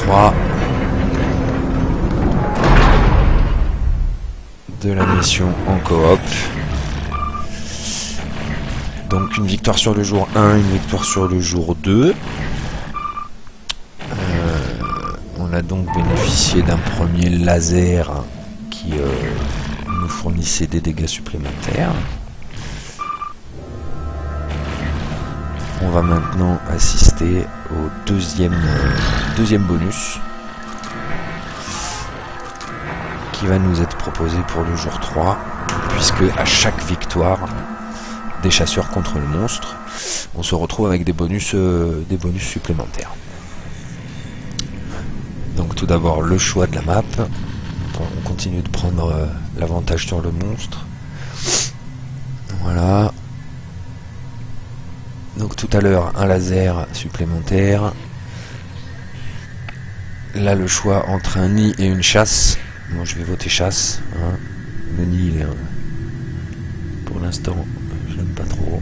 3 de la mission en coop. Donc une victoire sur le jour 1, une victoire sur le jour 2. On a donc bénéficié d'un premier laser qui nous fournissait des dégâts supplémentaires. On va maintenant assister au deuxième bonus qui va nous être proposé pour le jour 3, puisque à chaque victoire des chasseurs contre le monstre, on se retrouve avec des bonus supplémentaires. Donc tout d'abord le choix de la map. On continue de prendre l'avantage sur le monstre. Voilà. Donc tout à l'heure un laser supplémentaire. Là le choix entre un nid et une chasse. Moi je vais voter chasse. Hein. Le nid il est pour l'instant je l'aime pas trop.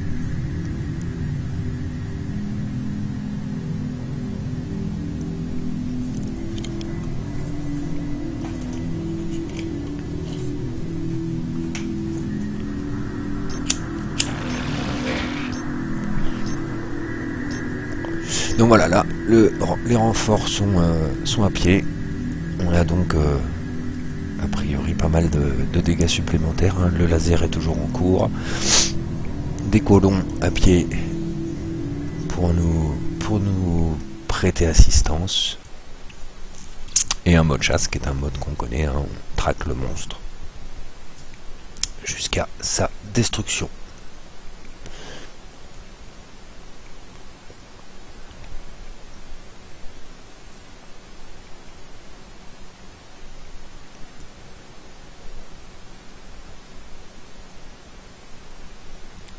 Donc voilà, là, les renforts sont à pied. On a donc, a priori, pas mal de dégâts supplémentaires. Hein. Le laser est toujours en cours. Des colons à pied pour nous prêter assistance. Et un mode chasse, qui est un mode qu'on connaît. Hein. On traque le monstre jusqu'à sa destruction.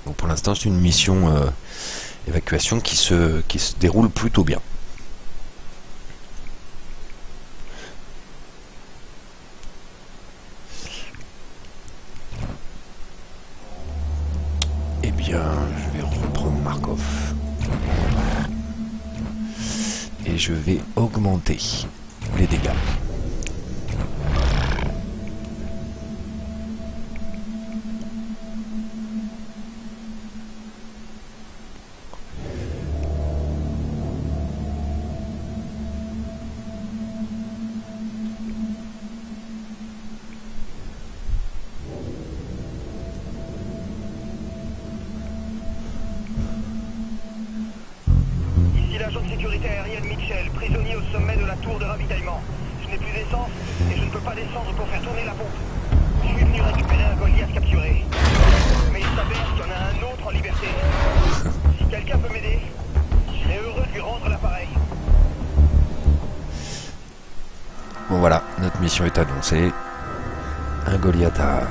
Donc pour l'instant c'est une mission évacuation qui se déroule plutôt bien. Eh bien je vais reprendre Markov. Et je vais augmenter les dégâts. Agent de sécurité aérienne Mitchell, prisonnier au sommet de la tour de ravitaillement. Je n'ai plus d'essence et je ne peux pas descendre pour faire tourner la pompe. Je suis venu récupérer un Goliath capturé. Mais il s'avère qu'il y en a un autre en liberté. Si quelqu'un peut m'aider, je serais heureux de lui rendre l'appareil. Bon voilà, notre mission est annoncée. Un Goliath à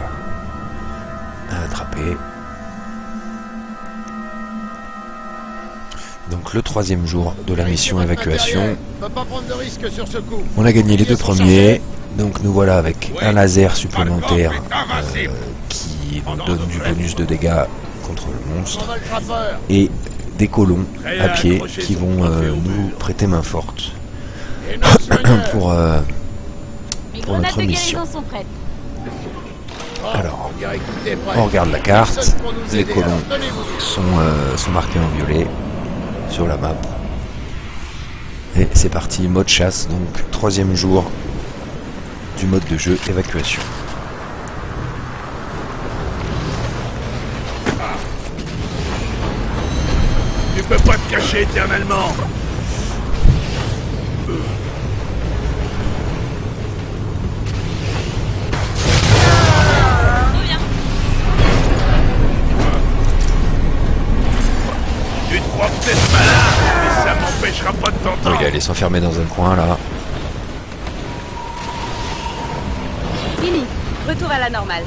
attraper. Donc le troisième jour de la mission évacuation. On a gagné les deux premiers. Donc nous voilà avec un laser supplémentaire qui nous donne du bonus de dégâts contre le monstre. Et des colons à pied qui vont nous prêter main forte pour notre mission. Alors, on regarde la carte. Les colons sont marqués en violet sur la map. Et c'est parti, mode chasse, donc troisième jour du mode de jeu évacuation. Tu peux pas te cacher éternellement. Tu te crois peut-être malin, mais ça m'empêchera pas de t'entendre. Oh, il allait s'enfermer dans un coin là. Fini. Retour à la normale.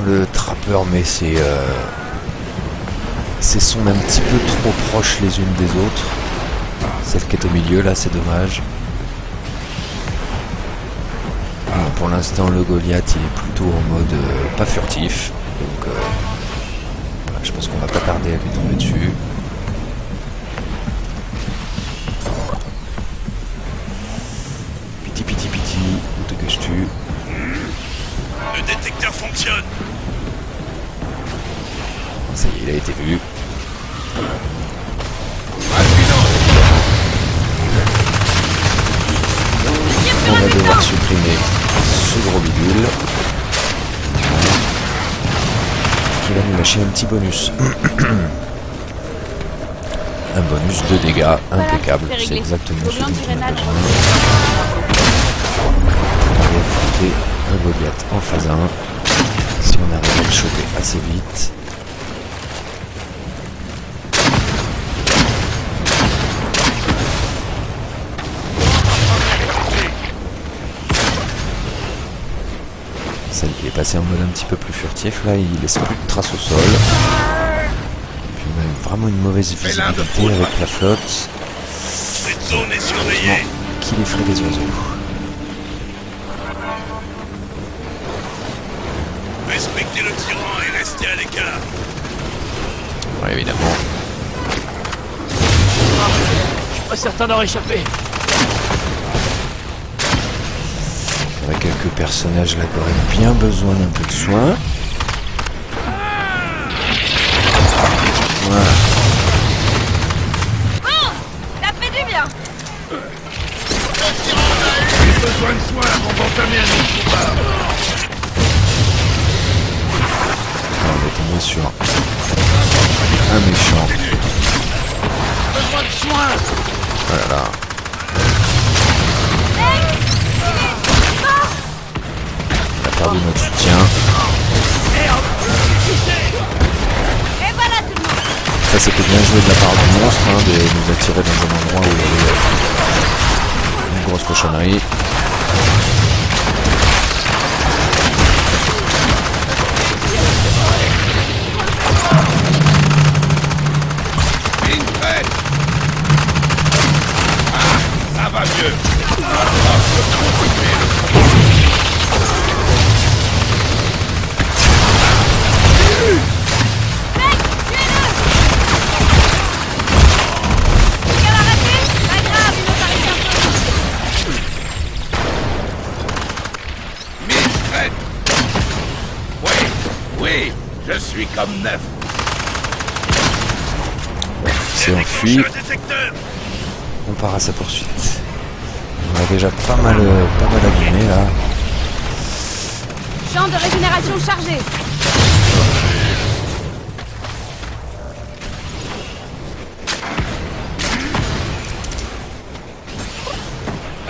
Le trappeur met ses sons un petit peu trop proches les unes des autres. Celle qui est au milieu là, c'est dommage. Bon, pour l'instant le Goliath il est plutôt en mode pas furtif. Donc Voilà, je pense qu'on va pas tarder à lui tomber dessus. Piti, piti, piti, où te caches-tu? Le détecteur fonctionne. Ça y est, il a été vu. On va devoir supprimer ce gros bidule. Qui va nous lâcher un petit bonus. Un bonus de dégâts impeccable. C'est exactement ce dont on a besoin. On va affronter un Goliath en phase 1. Si on arrive à le choper assez vite. Celle qui est passée en mode un petit peu plus furtif, là, il laisse plus de traces au sol. Puis on a vraiment une mauvaise visibilité avec la flotte. Cette zone est surveillée. Qu'il effraie des oiseaux. Respectez le tyran et restez à l'écart. Ouais, évidemment. Je suis pas certain d'en échapper. On a quelques personnages là qui auraient bien besoin d'un peu de soin. Voilà. Bon, ça fait du bien. J'ai besoin de soins avant d'entamer un autre combat. On va tomber sur un méchant. Besoin de soins. Voilà. On a perdu notre soutien. Et voilà tout le monde. Ça, c'était bien joué de la part du monstre, hein, de nous attirer dans un endroit où il y avait une grosse cochonnerie. Ligne prête. Ah, ça va mieux. Quelqu'un l'a raté? Pas grave, il nous arrive un peu. Mine prête. Oui, je suis comme neuf. C'est enfui. Le détecteur. On part à sa poursuite. On a déjà pas mal abîmé là. Champ de régénération chargé.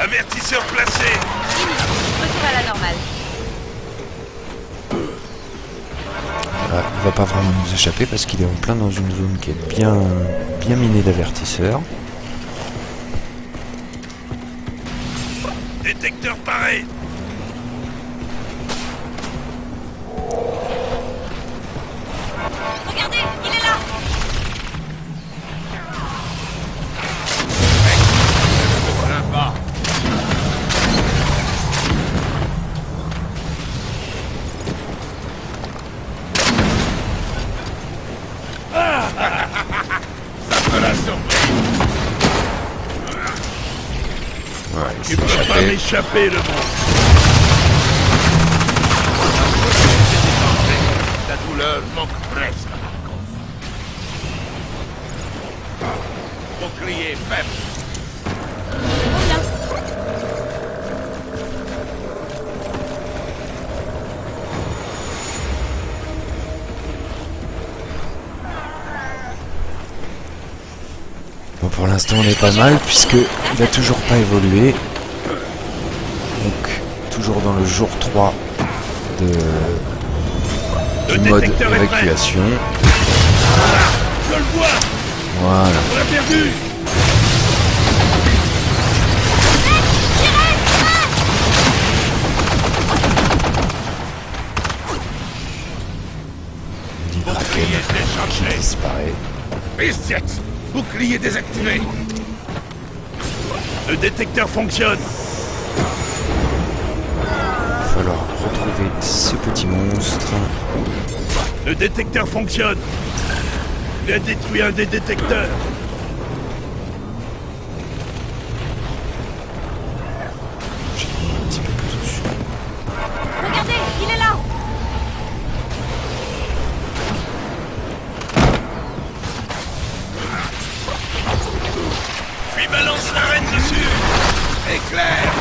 Avertisseur placé. Retour à la normale. Voilà, il va pas vraiment nous échapper parce qu'il est en plein dans une zone qui est bien minée d'avertisseurs. Détecteur paré. Regardez, il est là. Sympa. Ça me l'a surpris. Ouais, il Tu s'est peux pas échappé. m'échapper, le monstre. La douleur manque presque. Bouclier faible. Reviens. Bon, pour l'instant on est pas mal puisque il a toujours pas évolué. Donc toujours dans le jour 3 Le du mode détecteur est prêt. évacuation. Je le vois. Voilà. On l'a perdu. Dit Kraken Bouclier qui déchargé. disparaît. Pistiet. Bouclier désactivé. Le détecteur fonctionne. Il va falloir retrouver ce petit monstre. Le détecteur fonctionne. Il a détruit un des détecteurs. J'ai mis un petit peu plus dessus. Regardez, il est là. Lui balance l'arène dessus. Éclair.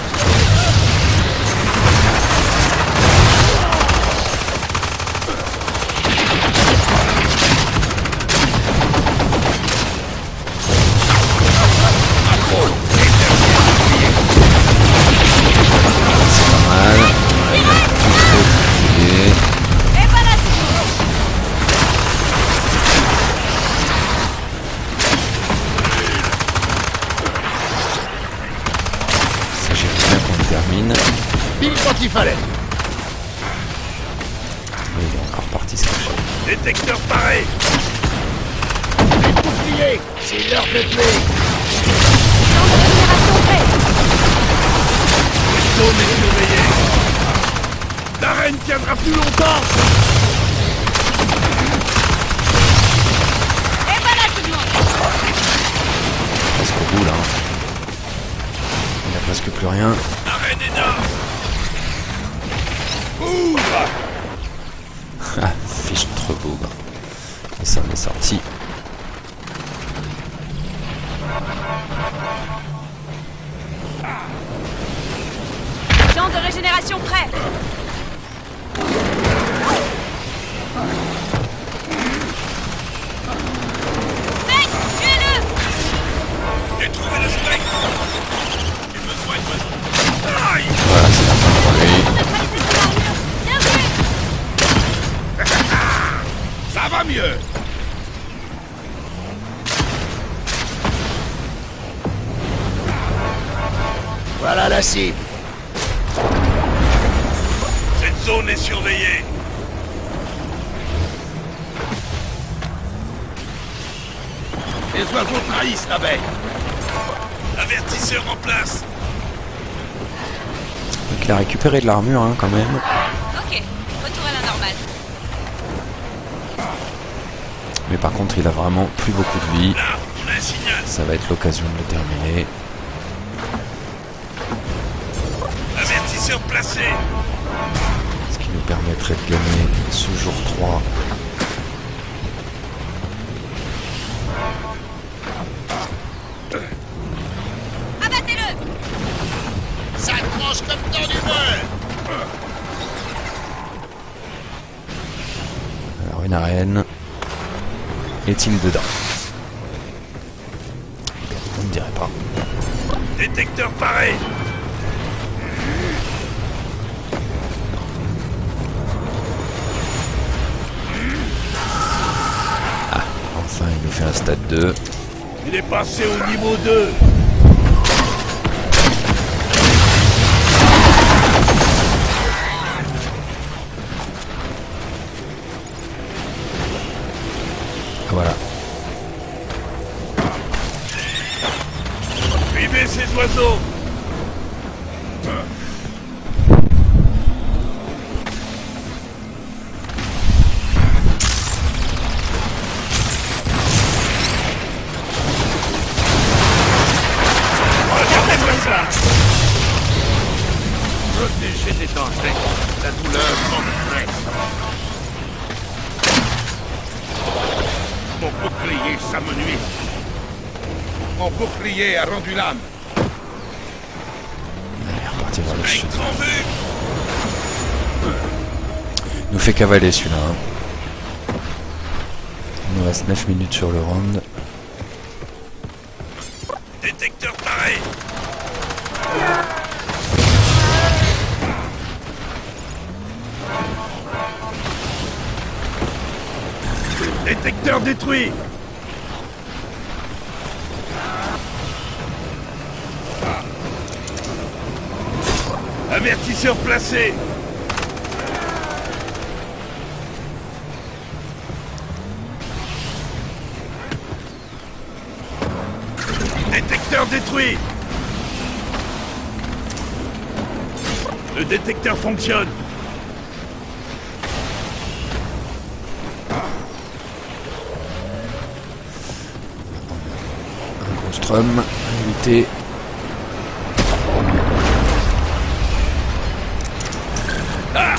C'est pas mal. Ouais, il a plus trop bouclier. Et voilà. Ça j'ai bien qu'on le termine. Pile quand il fallait. Mais il est encore parti se cacher. Détecteur paré. Bouclier, c'est l'heure de tuer. Temps de régénération prêt. Cette zone est surveillée. L'arène tiendra plus longtemps. Et voilà tout le monde. Presque au bout là. Il a presque plus rien. L'arène est nord. Ouvre. Ah, fiche trop beau. Et ça en est sorti. Temps de régénération prêt. Mec, tuez-le. J'ai trouvé le spectre. J'ai besoin de... Aïe. Voilà, c'est la fin pour lui. Neutralisez son armure. Bien joué. Ça va mieux. Voilà la cible. Cette zone est surveillée. Les oiseaux trahissent la baie. Avertisseur en place. Donc il a récupéré de l'armure hein, quand même. Ok, retour à la normale. Mais par contre il a vraiment plus beaucoup de vie. Là, on a un signal. Ça va être l'occasion de le terminer. Avertisseur placé. Ce qui nous permettrait de gagner ce jour 3. Abattez-le. Ça tranche comme dans du beurre. Alors une arène. Est-il dedans? On ne dirait pas. Détecteur paré. Enfin il nous fait un stade 2. Il est passé au niveau 2. Voilà. Suivez ces oiseaux. Regardez-moi ça. Protégez des dangers. La douleur m'oppresse. Mon bouclier s'amenuise. Mon bouclier a rendu l'âme. Allez, repartir vers le sud. En vue. Il nous fait cavaler celui-là. Hein. Il nous reste 9 minutes sur le round. Détecteur pareil. Détecteur détruit. Avertisseur placé. Détecteur détruit. Le détecteur fonctionne. Maelstrom à éviter. Ah!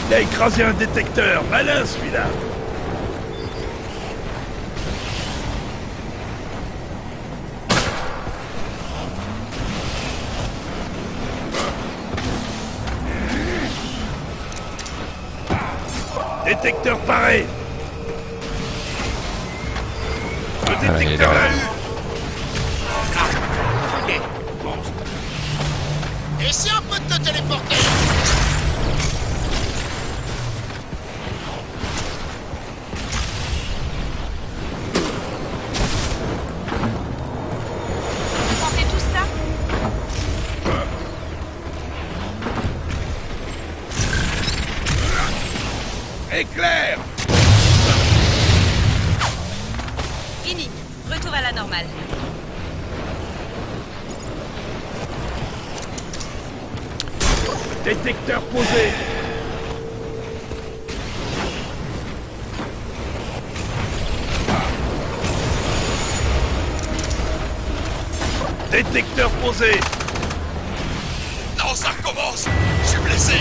Il a écrasé un détecteur. Malin, celui-là. Détecteur paré. Le il est détecteur là. l'a eu. Ok, monstre. Et si on peut te téléporter? Vous sentez tous ça? Éclair. Fini. Retour à la normale. Détecteur posé. Détecteur posé. Non, ça recommence. Je suis blessé.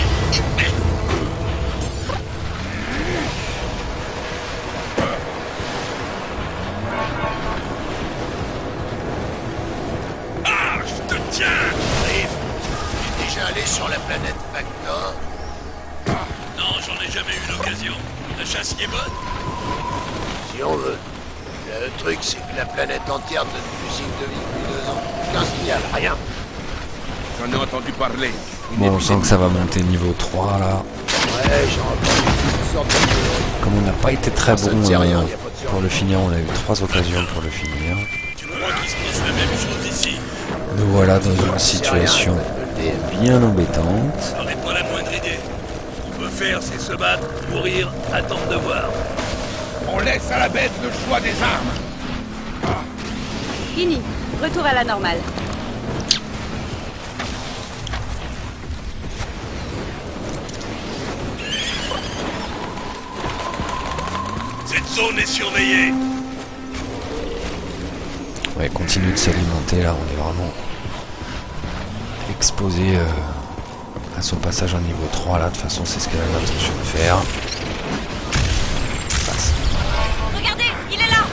Ah, je te tiens. Arrive. T'es déjà allé sur la planète Vector? Non, j'en ai jamais eu l'occasion. La chasse y est bonne. Si on veut. Le truc, c'est que la planète entière donne plus signe de vie depuis 2 ans. Aucun signal, rien. J'en ai entendu parler. Bon, on sent que ça va monter niveau 3 là. Ouais, j'ai entendu toutes sortes de théories. Comme on n'a pas été très Ça bon ne dit rien, y a pas de surprise. pour le finir, on a eu 3 occasions pour le finir. Tu crois qu'il se passe la même chose ici? Nous voilà dans une situation bien embêtante. J'en ai pas la moindre idée. Ce qu'on peut faire, c'est se battre, mourir, attendre de voir. On laisse à la bête le choix des armes. Fini. Retour à la normale. Cette zone est surveillée. Ouais, continue de s'alimenter là, on est vraiment exposé à son passage en niveau 3 là. De toute façon, c'est ce qu'elle a l'intention de faire. Passe. Regardez, il est là.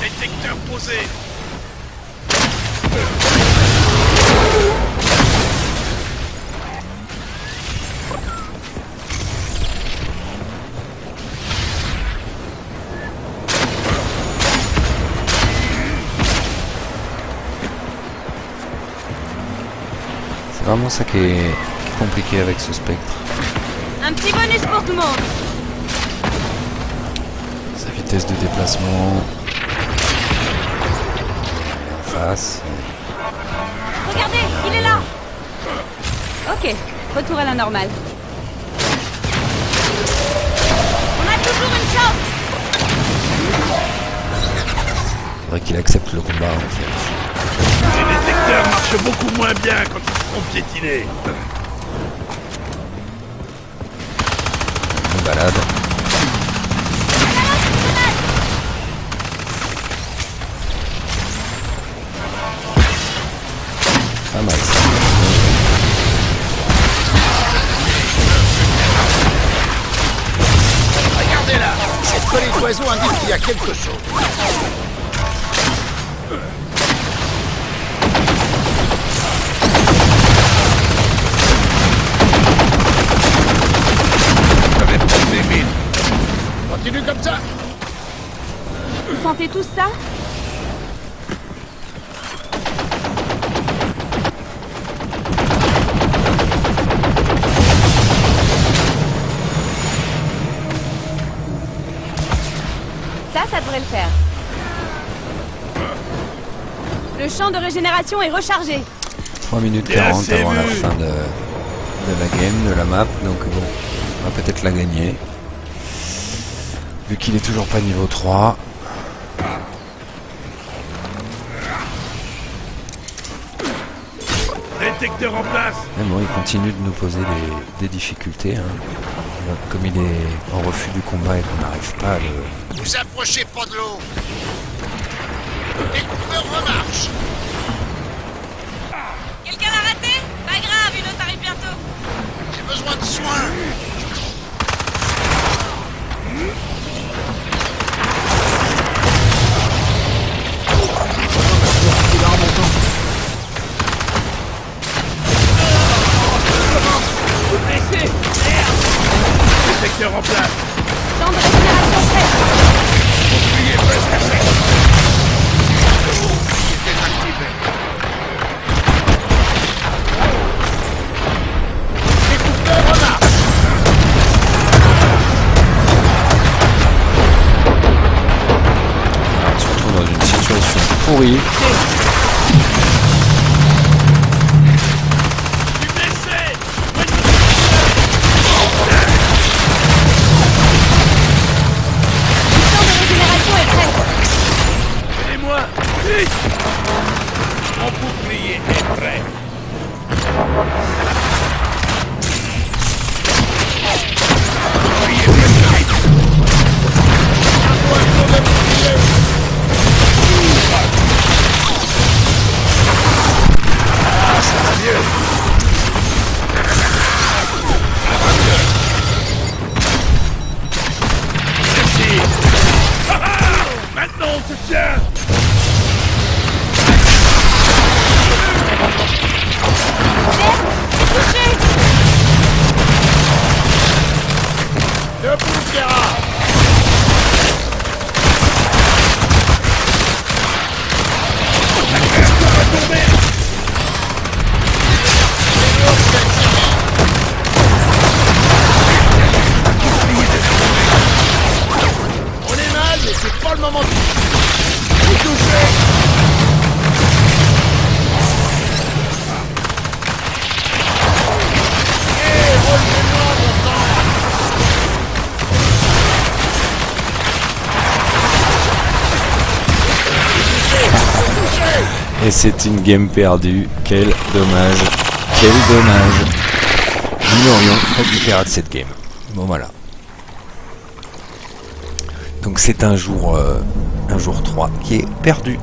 Détecteur posé. C'est vraiment ça qui est compliqué avec ce spectre. Un petit bonus pour tout le monde. Sa vitesse de déplacement. En face. Regardez, il est là. Ok. Retour à la normale. On a toujours une chance. Faudrait qu'il accepte le combat en fait. Les détecteurs marchent beaucoup moins bien quand ils seront piétinés. On balade. Pas mal ça. Regardez là. Cette colline d'oiseaux indique qu'il y a quelque chose. J'avais pas des mines. Continue comme ça. Vous sentez tous ça? Ça devrait le faire. Le champ de régénération est rechargé. 3 minutes Bien, 40 c'est avant la vu. fin de la game, de la map, donc bon, on va peut-être la gagner. Vu qu'il est toujours pas niveau 3. Détecteur en place. Mais bon, il continue de nous poser des difficultés. Hein. Comme il est en refus du combat et qu'on n'arrive pas à le... Vous approchez pas de l'eau. Le découpeur remarche. Quelqu'un l'a raté? Pas grave, une autre arrive bientôt. J'ai besoin de soins. Blessé. Merde. Détecteur en place. Temps de récupération prête. Bouclier presque à sec. Désactivé. Découpeur remarche. On se retrouve dans une situation pourrie. Je suis blessé. Temps de régénération est prête. Aidez-moi. Vite. Mon bouclier est prêt. Bouclier presque vite. Ah, ça va mieux. Merci. Ah, ah, maintenant on se tient. Touché. Debout, Gérard. On est mal, mais c'est pas le moment de... Vous touchez. Eh, relevez-moi, mon sang. Et c'est une game perdue. Quel dommage. Quel dommage. Nous aurions récupéré de cette game. Bon voilà. Donc c'est un jour 3 qui est perdu.